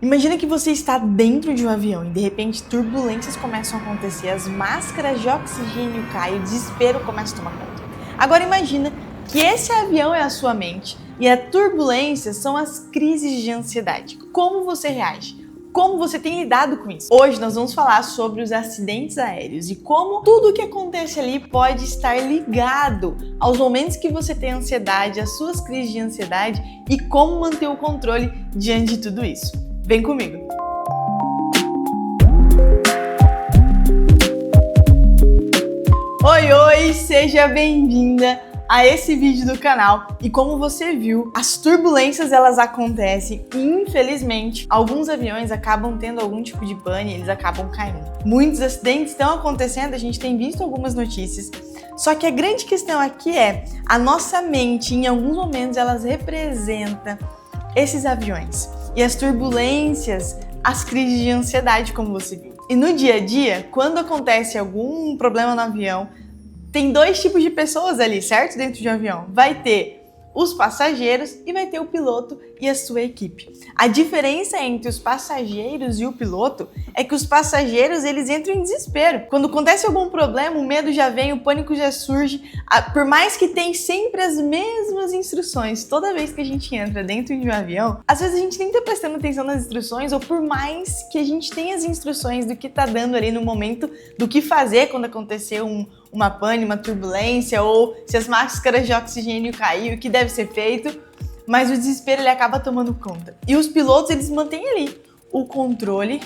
Imagina que você está dentro de um avião e de repente turbulências começam a acontecer, as máscaras de oxigênio caem, o desespero começa a tomar conta. Agora imagina que esse avião é a sua mente e a turbulência são as crises de ansiedade. Como você reage? Como você tem lidado com isso? Hoje nós vamos falar sobre os acidentes aéreos e como tudo o que acontece ali pode estar ligado aos momentos que você tem ansiedade, às suas crises de ansiedade e como manter o controle diante de tudo isso. Vem comigo! Oi, seja bem-vinda a esse vídeo do canal. E como você viu, as turbulências elas acontecem e infelizmente alguns aviões acabam tendo algum tipo de pane, eles acabam caindo. Muitos acidentes estão acontecendo, a gente tem visto algumas notícias. Só que a grande questão aqui é a nossa mente, em alguns momentos, elas representa esses aviões. E as turbulências, as crises de ansiedade, como você viu. E no dia a dia, quando acontece algum problema no avião, tem dois tipos de pessoas ali, certo? Dentro de um avião. Vai ter os passageiros e vai ter o piloto e a sua equipe. A diferença entre os passageiros e o piloto é que os passageiros, eles entram em desespero. Quando acontece algum problema, o medo já vem, o pânico já surge. Por mais que tem sempre as mesmas instruções, toda vez que a gente entra dentro de um avião, às vezes a gente nem tá prestando atenção nas instruções, ou por mais que a gente tenha as instruções do que tá dando ali no momento, do que fazer quando acontecer uma pane, uma turbulência, ou se as máscaras de oxigênio cair, o que deve ser feito, mas o desespero ele acaba tomando conta. E os pilotos, eles mantêm ali o controle,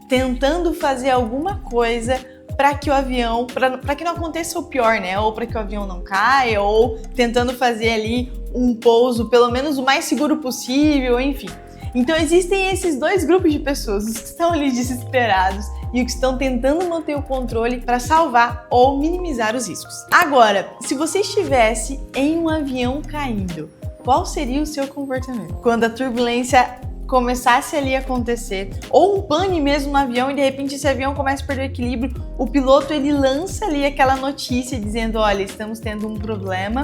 tentando fazer alguma coisa para que o avião, para que não aconteça o pior, né? Ou para que o avião não caia, ou tentando fazer ali um pouso pelo menos o mais seguro possível, enfim. Então existem esses dois grupos de pessoas, os que estão ali desesperados e os que estão tentando manter o controle para salvar ou minimizar os riscos. Agora, se você estivesse em um avião caindo, qual seria o seu comportamento? Quando a turbulência começasse ali a acontecer, ou um pane mesmo no avião e de repente esse avião começa a perder o equilíbrio, o piloto ele lança ali aquela notícia dizendo, olha, estamos tendo um problema,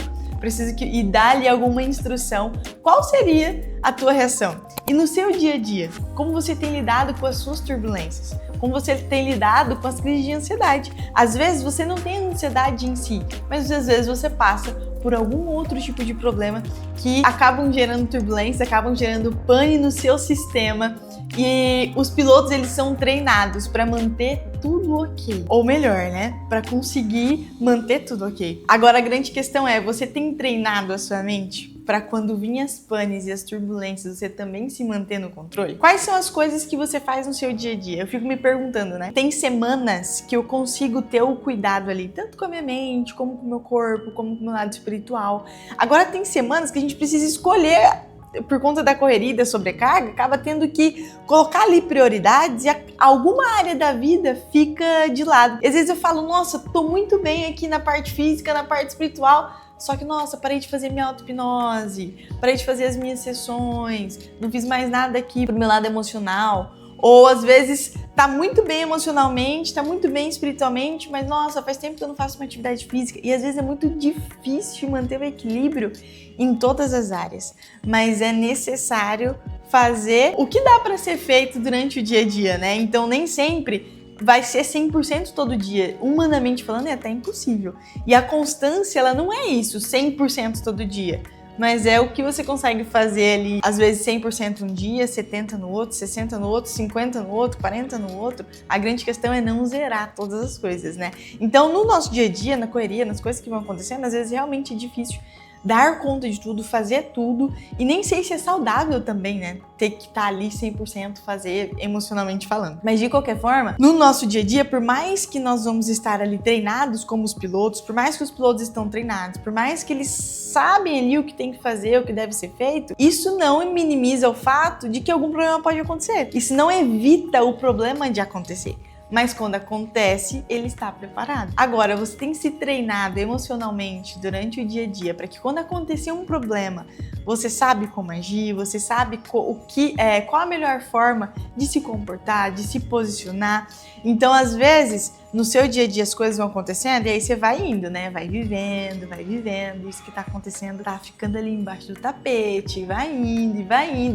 e dá ali alguma instrução, qual seria a tua reação? E no seu dia a dia, como você tem lidado com as suas turbulências? Como você tem lidado com as crises de ansiedade? Às vezes você não tem ansiedade em si, mas às vezes você passa por algum outro tipo de problema que acabam gerando turbulência, acabam gerando pane no seu sistema e os pilotos eles são treinados para manter tudo ok. Ou melhor, né? Para conseguir manter tudo ok. Agora a grande questão é, você tem treinado a sua mente para quando vir as panes e as turbulências você também se manter no controle? Quais são as coisas que você faz no seu dia a dia? Eu fico me perguntando, né? Tem semanas que eu consigo ter o cuidado ali, tanto com a minha mente, como com o meu corpo, como com o meu lado espiritual. Agora tem semanas que a gente precisa escolher, por conta da correria e da sobrecarga, acaba tendo que colocar ali prioridades e alguma área da vida fica de lado. Às vezes eu falo, nossa, tô muito bem aqui na parte física, na parte espiritual, só que, nossa, parei de fazer minha auto-hipnose, parei de fazer as minhas sessões, não fiz mais nada aqui pro meu lado emocional. Ou às vezes tá muito bem emocionalmente, tá muito bem espiritualmente, mas nossa, faz tempo que eu não faço uma atividade física. E às vezes é muito difícil manter o equilíbrio em todas as áreas. Mas é necessário fazer o que dá para ser feito durante o dia a dia, né? Então nem sempre vai ser 100% todo dia. Humanamente falando, é até impossível. E a constância, ela não é isso, 100% todo dia. Mas é o que você consegue fazer ali, às vezes 100% um dia, 70% no outro, 60% no outro, 50% no outro, 40% no outro. A grande questão é não zerar todas as coisas, né? Então, no nosso dia a dia, na correria, nas coisas que vão acontecendo, às vezes realmente é difícil dar conta de tudo, fazer tudo, e nem sei se é saudável também, né? Ter que estar ali 100% fazer emocionalmente falando. Mas de qualquer forma, no nosso dia a dia, por mais que nós vamos estar ali treinados como os pilotos, por mais que os pilotos estão treinados, por mais que eles sabem ali o que tem que fazer, o que deve ser feito, isso não minimiza o fato de que algum problema pode acontecer. Isso não evita o problema de acontecer. Mas quando acontece, ele está preparado. Agora, você tem se treinado emocionalmente durante o dia a dia para que quando acontecer um problema, você sabe como agir, você sabe qual a melhor forma de se comportar, de se posicionar. Então, às vezes, no seu dia a dia as coisas vão acontecendo e aí você vai indo, né? Vai vivendo. Isso que tá acontecendo tá ficando ali embaixo do tapete, vai indo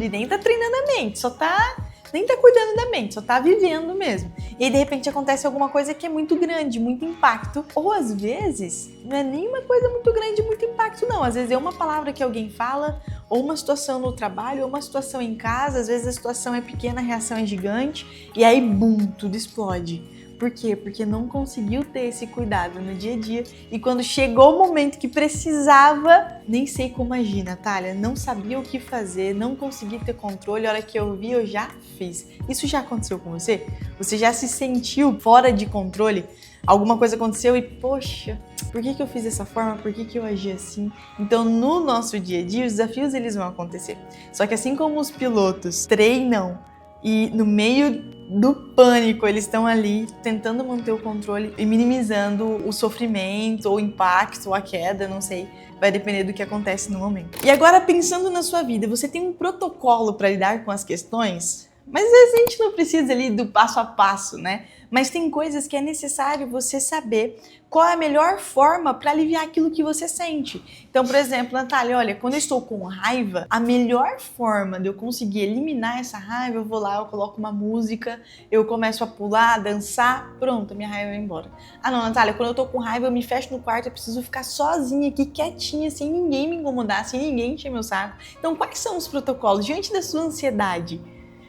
e nem tá treinando a mente, só tá nem tá cuidando da mente, só tá vivendo mesmo. E aí, de repente, acontece alguma coisa que é muito grande, muito impacto. Ou, às vezes, não é nem uma coisa muito grande, muito impacto, não. Às vezes é uma palavra que alguém fala, ou uma situação no trabalho, ou uma situação em casa. Às vezes a situação é pequena, a reação é gigante. E aí, bum, tudo explode. Por quê? Porque não conseguiu ter esse cuidado no dia a dia. E quando chegou o momento que precisava, nem sei como agir, Natália. Não sabia o que fazer, não consegui ter controle. A hora que eu vi, eu já fiz. Isso já aconteceu com você? Você já se sentiu fora de controle? Alguma coisa aconteceu e, poxa, por que eu fiz dessa forma? Por que eu agi assim? Então, no nosso dia a dia, os desafios eles vão acontecer. Só que assim como os pilotos treinam e no meio do pânico, eles estão ali tentando manter o controle e minimizando o sofrimento, ou o impacto, ou a queda, não sei, vai depender do que acontece no momento. E agora, pensando na sua vida, você tem um protocolo para lidar com as questões? Mas às vezes a gente não precisa ali do passo a passo, né? Mas tem coisas que é necessário você saber qual é a melhor forma para aliviar aquilo que você sente. Então, por exemplo, Natália, olha, quando eu estou com raiva, a melhor forma de eu conseguir eliminar essa raiva, eu vou lá, eu coloco uma música, eu começo a pular, a dançar, pronto, a minha raiva vai embora. Ah não, Natália, quando eu tô com raiva, eu me fecho no quarto, eu preciso ficar sozinha aqui, quietinha, sem ninguém me incomodar, sem ninguém encher meu saco. Então, quais são os protocolos diante da sua ansiedade?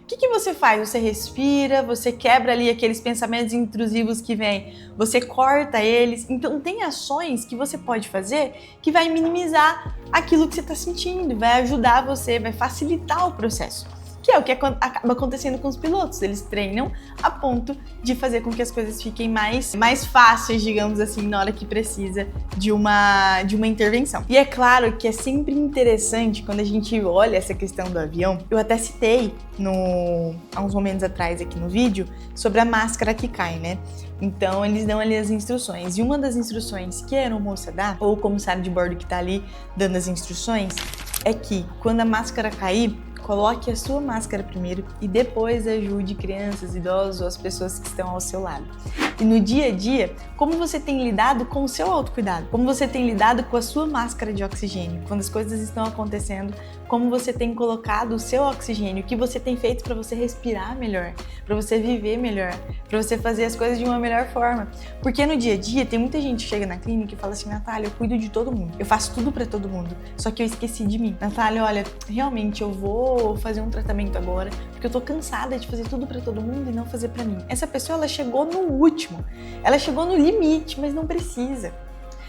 O que você faz? Você respira, você quebra ali aqueles pensamentos intrusivos que vêm, você corta eles. Então tem ações que você pode fazer que vai minimizar aquilo que você está sentindo, vai ajudar você, vai facilitar o processo. Que é o que acaba acontecendo com os pilotos. Eles treinam a ponto de fazer com que as coisas fiquem mais fáceis, digamos assim, na hora que precisa de uma intervenção. E é claro que é sempre interessante quando a gente olha essa questão do avião. Eu até citei há uns momentos atrás aqui no vídeo sobre a máscara que cai, né? Então eles dão ali as instruções. E uma das instruções que a aeromoça dá, ou o comissário de bordo que tá ali dando as instruções, é que quando a máscara cair, coloque a sua máscara primeiro e depois ajude crianças, idosos ou as pessoas que estão ao seu lado. E no dia a dia, como você tem lidado com o seu autocuidado? Como você tem lidado com a sua máscara de oxigênio? Quando as coisas estão acontecendo, como você tem colocado o seu oxigênio? O que você tem feito para você respirar melhor? Para você viver melhor? Para você fazer as coisas de uma melhor forma? Porque no dia a dia, tem muita gente que chega na clínica e fala assim, Natália, eu cuido de todo mundo. Eu faço tudo para todo mundo. Só que eu esqueci de mim. Natália, olha, realmente eu vou fazer um tratamento agora, porque eu tô cansada de fazer tudo pra todo mundo e não fazer pra mim. Essa pessoa, ela chegou no último, ela chegou no limite, mas não precisa.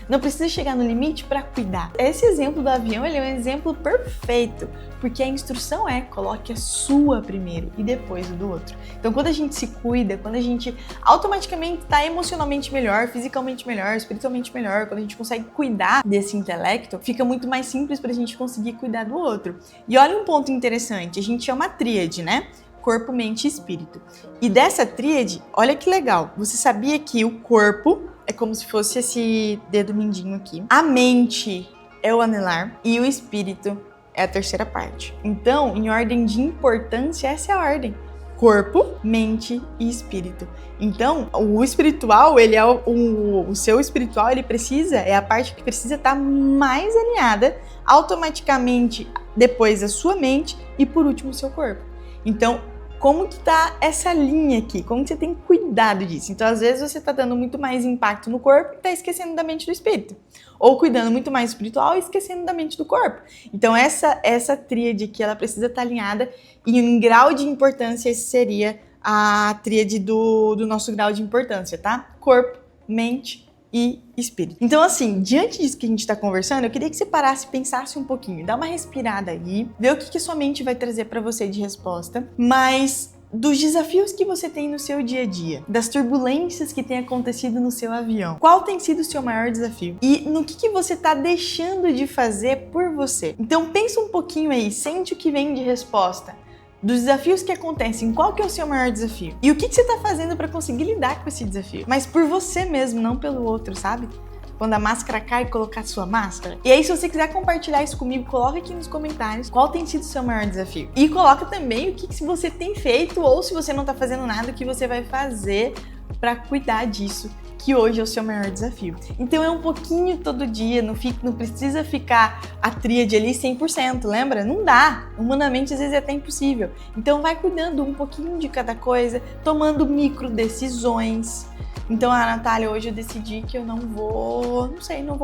Não precisa chegar no limite para cuidar. Esse exemplo do avião, ele é um exemplo perfeito, porque a instrução é coloque a sua primeiro e depois o do outro. Então, quando a gente se cuida, quando a gente automaticamente está emocionalmente melhor, fisicamente melhor, espiritualmente melhor, quando a gente consegue cuidar desse intelecto, fica muito mais simples para a gente conseguir cuidar do outro. E olha um ponto interessante, a gente chama a tríade, né? Corpo, mente e espírito. E dessa tríade, olha que legal, você sabia que o corpo é como se fosse esse dedo mindinho aqui. A mente é o anelar e o espírito é a terceira parte. Então, em ordem de importância, essa é a ordem. Corpo, mente e espírito. Então, o espiritual, ele é o seu espiritual, ele precisa, é a parte que precisa estar mais alinhada automaticamente, depois a sua mente e por último o seu corpo. Então, como que tá essa linha aqui? Como que você tem cuidado disso? Então, às vezes, você tá dando muito mais impacto no corpo e tá esquecendo da mente e do espírito. Ou cuidando muito mais do espiritual e esquecendo da mente e do corpo. Então, essa tríade aqui, ela precisa estar alinhada e em grau de importância, esse seria a tríade do nosso grau de importância, tá? Corpo, mente e espírito. Então, assim, diante disso que a gente está conversando, eu queria que você parasse e pensasse um pouquinho, dá uma respirada aí, vê o que a sua mente vai trazer para você de resposta, mas dos desafios que você tem no seu dia a dia, das turbulências que têm acontecido no seu avião, qual tem sido o seu maior desafio? E no que você está deixando de fazer por você? Então, pensa um pouquinho aí, sente o que vem de resposta. Dos desafios que acontecem, qual que é o seu maior desafio? E o que você está fazendo para conseguir lidar com esse desafio? Mas por você mesmo, não pelo outro, sabe? Quando a máscara cai, colocar a sua máscara. E aí, se você quiser compartilhar isso comigo, coloca aqui nos comentários qual tem sido o seu maior desafio. E coloca também o que você tem feito ou se você não está fazendo nada, o que você vai fazer para cuidar disso que hoje é o seu maior desafio. Então é um pouquinho todo dia, não precisa ficar a tríade ali 100%, lembra? Não dá, humanamente às vezes é até impossível. Então vai cuidando um pouquinho de cada coisa, tomando micro decisões. Então, Natália, hoje eu decidi que eu não vou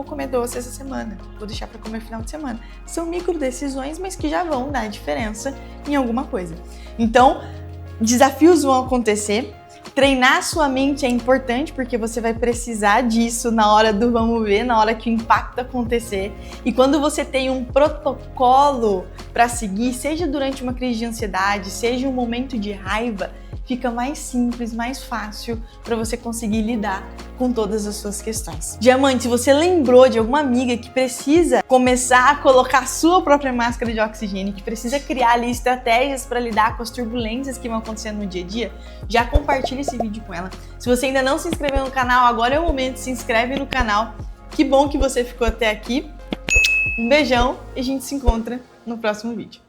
comer doce essa semana. Vou deixar para comer no final de semana. São micro decisões, mas que já vão dar diferença em alguma coisa. Então, desafios vão acontecer. Treinar sua mente é importante porque você vai precisar disso na hora do vamos ver, na hora que o impacto acontecer. E quando você tem um protocolo para seguir, seja durante uma crise de ansiedade, seja um momento de raiva, fica mais simples, mais fácil para você conseguir lidar com todas as suas questões. Diamante, se você lembrou de alguma amiga que precisa começar a colocar a sua própria máscara de oxigênio, que precisa criar ali estratégias para lidar com as turbulências que vão acontecendo no dia a dia, já compartilha esse vídeo com ela. Se você ainda não se inscreveu no canal, agora é o momento, se inscreve no canal. Que bom que você ficou até aqui. Um beijão e a gente se encontra no próximo vídeo.